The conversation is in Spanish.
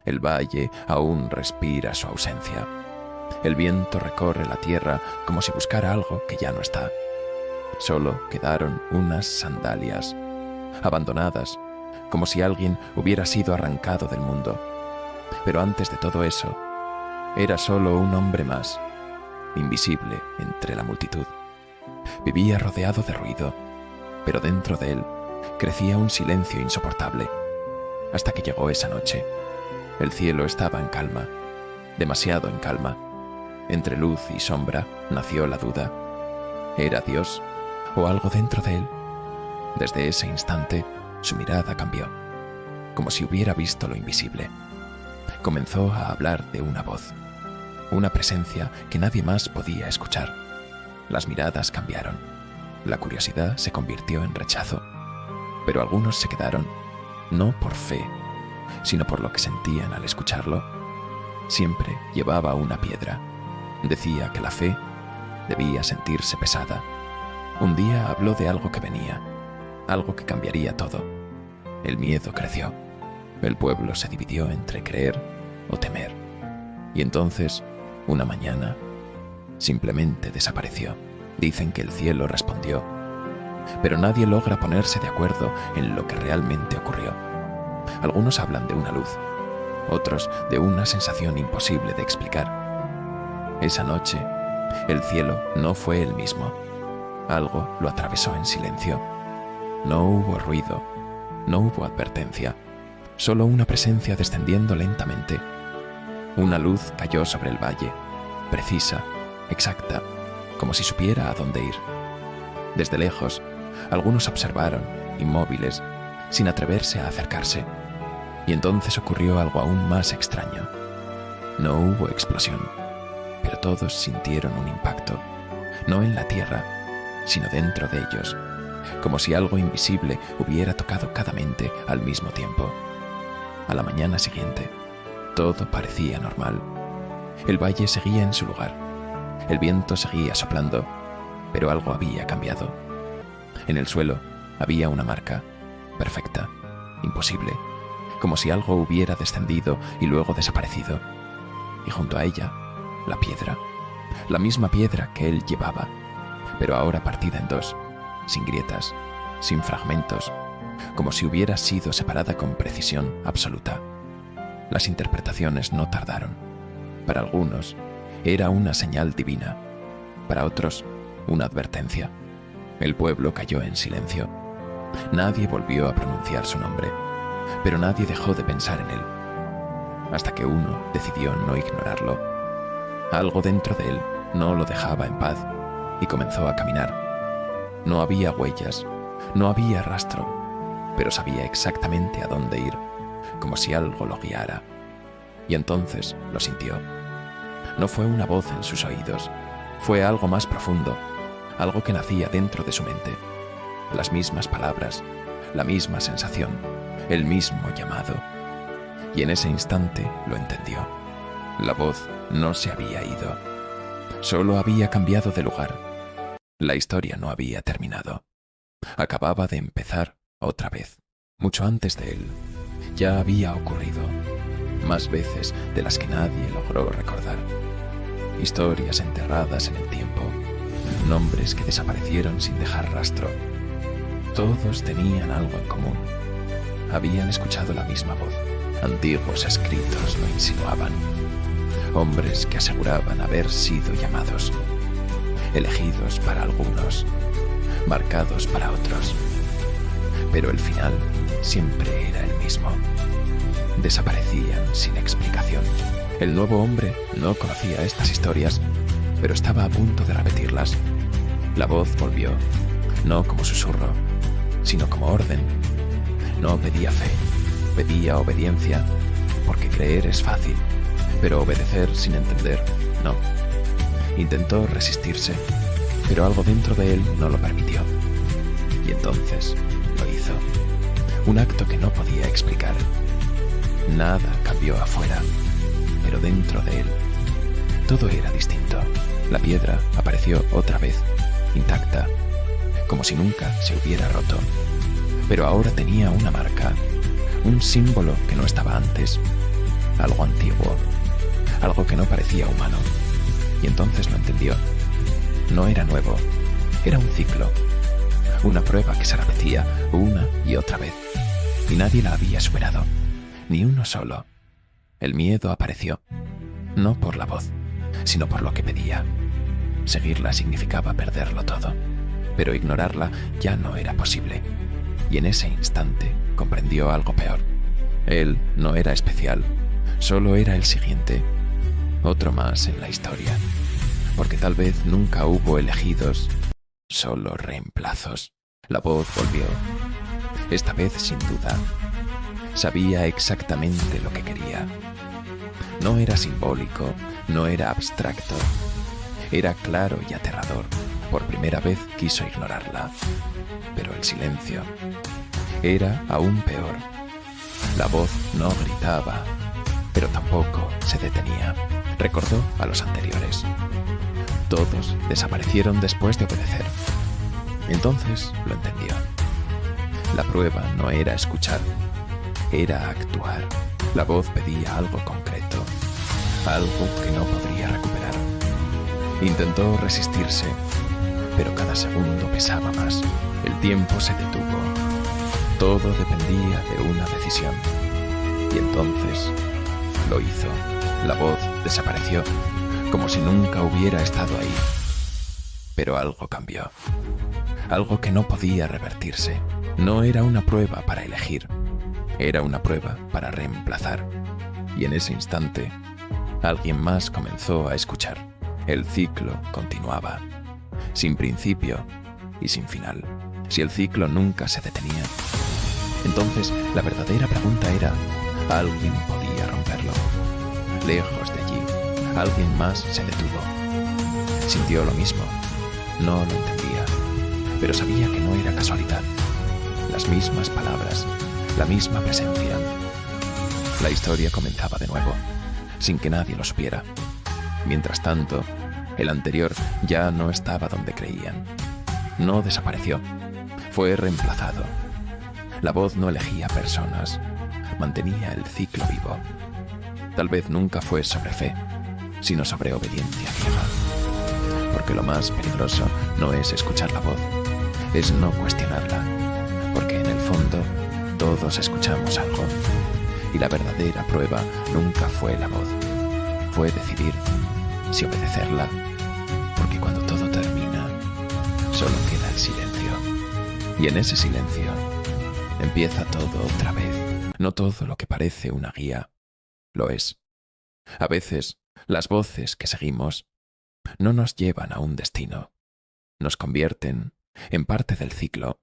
El valle aún respira su ausencia. El viento recorre la tierra como si buscara algo que ya no está. Solo quedaron unas sandalias, abandonadas, como si alguien hubiera sido arrancado del mundo. Pero antes de todo eso, era solo un hombre más, invisible entre la multitud. Vivía rodeado de ruido, pero dentro de él crecía un silencio insoportable. Hasta que llegó esa noche. El cielo estaba en calma, demasiado en calma. Entre luz y sombra nació la duda. ¿Era Dios o algo dentro de él? Desde ese instante, su mirada cambió, como si hubiera visto lo invisible. Comenzó a hablar de una voz, una presencia que nadie más podía escuchar. Las miradas cambiaron. La curiosidad se convirtió en rechazo. Pero algunos se quedaron, no por fe, sino por lo que sentían al escucharlo. Siempre llevaba una piedra. Decía que la fe debía sentirse pesada. Un día habló de algo que venía, algo que cambiaría todo. El miedo creció. El pueblo se dividió entre creer o temer. Y entonces, una mañana, simplemente desapareció. Dicen que el cielo respondió, pero nadie logra ponerse de acuerdo en lo que realmente ocurrió. Algunos hablan de una luz, otros de una sensación imposible de explicar. Esa noche, el cielo no fue el mismo. Algo lo atravesó en silencio. No hubo ruido, no hubo advertencia, solo una presencia descendiendo lentamente. Una luz cayó sobre el valle, precisa, exacta, como si supiera a dónde ir. Desde lejos, algunos observaron, inmóviles, sin atreverse a acercarse. Y entonces ocurrió algo aún más extraño. No hubo explosión, pero todos sintieron un impacto, no en la tierra, sino dentro de ellos, como si algo invisible hubiera tocado cada mente al mismo tiempo. A la mañana siguiente, todo parecía normal. El valle seguía en su lugar. El viento seguía soplando, pero algo había cambiado. En el suelo había una marca, perfecta, imposible, como si algo hubiera descendido y luego desaparecido. Y junto a ella, la piedra, la misma piedra que él llevaba, pero ahora partida en dos, sin grietas, sin fragmentos, como si hubiera sido separada con precisión absoluta. Las interpretaciones no tardaron. Para algunos, era una señal divina. Para otros, una advertencia. El pueblo cayó en silencio. Nadie volvió a pronunciar su nombre, pero nadie dejó de pensar en él. Hasta que uno decidió no ignorarlo. Algo dentro de él no lo dejaba en paz y comenzó a caminar. No había huellas, no había rastro, pero sabía exactamente a dónde ir, como si algo lo guiara. Y entonces lo sintió. No fue una voz en sus oídos, fue algo más profundo, algo que nacía dentro de su mente. Las mismas palabras, la misma sensación, el mismo llamado. Y en ese instante lo entendió. La voz no se había ido, solo había cambiado de lugar. La historia no había terminado. Acababa de empezar otra vez. Mucho antes de él, ya había ocurrido, más veces de las que nadie logró recordar. Historias enterradas en el tiempo, nombres que desaparecieron sin dejar rastro. Todos tenían algo en común. Habían escuchado la misma voz. Antiguos escritos lo insinuaban. Hombres que aseguraban haber sido llamados, elegidos para algunos, marcados para otros. Pero el final siempre era el mismo. Desaparecían sin explicación. El nuevo hombre no conocía estas historias, pero estaba a punto de repetirlas. La voz volvió, no como susurro, sino como orden. No pedía fe, pedía obediencia, porque creer es fácil, pero obedecer sin entender, no. Intentó resistirse, pero algo dentro de él no lo permitió. Y entonces lo hizo. Un acto que no podía explicar. Nada cambió afuera, pero dentro de él todo era distinto. La piedra apareció otra vez, intacta, como si nunca se hubiera roto. Pero ahora tenía una marca, un símbolo que no estaba antes. algo antiguo, algo que no parecía humano. Y entonces lo entendió. No era nuevo, era un ciclo, una prueba que se repetía una y otra vez, y nadie la había superado, ni uno solo. El miedo apareció, no por la voz, sino por lo que pedía. Seguirla significaba perderlo todo, pero ignorarla ya no era posible. Y en ese instante comprendió algo peor. Él no era especial, solo era el siguiente, otro más en la historia, porque tal vez nunca hubo elegidos, solo reemplazos. La voz volvió, esta vez sin duda. Sabía exactamente lo que quería. No era simbólico, no era abstracto. Era claro y aterrador. Por primera vez quiso ignorarla. Pero el silencio era aún peor. La voz no gritaba, pero tampoco se detenía. Recordó a los anteriores. Todos desaparecieron después de obedecer. Entonces lo entendió. La prueba no era escuchar, era actuar. La voz pedía algo concreto, algo que no podría recuperar. Intentó resistirse, pero cada segundo pesaba más. El tiempo se detuvo. Todo dependía de una decisión. Y entonces lo hizo. La voz desapareció, como si nunca hubiera estado ahí. Pero algo cambió. Algo que no podía revertirse. No era una prueba para elegir. Era una prueba para reemplazar. Y en ese instante, alguien más comenzó a escuchar. El ciclo continuaba, sin principio y sin final. Si el ciclo nunca se detenía, entonces la verdadera pregunta era, ¿alguien podía romperlo? Lejos de allí, alguien más se detuvo. Sintió lo mismo. No lo entendía, pero sabía que no era casualidad. Las mismas palabras, la misma presencia. La historia comenzaba de nuevo, sin que nadie lo supiera. Mientras tanto, el anterior ya no estaba donde creían. No desapareció, fue reemplazado. La voz no elegía personas, mantenía el ciclo vivo. Tal vez nunca fue sobre fe, sino sobre obediencia ciega. Porque lo más peligroso no es escuchar la voz, es no cuestionarla. Porque en el fondo todos escuchamos algo. Y la verdadera prueba nunca fue la voz, fue decidir si obedecerla, porque cuando todo termina, solo queda el silencio. Y en ese silencio empieza todo otra vez. No todo lo que parece una guía lo es. A veces, las voces que seguimos no nos llevan a un destino. Nos convierten en parte del ciclo,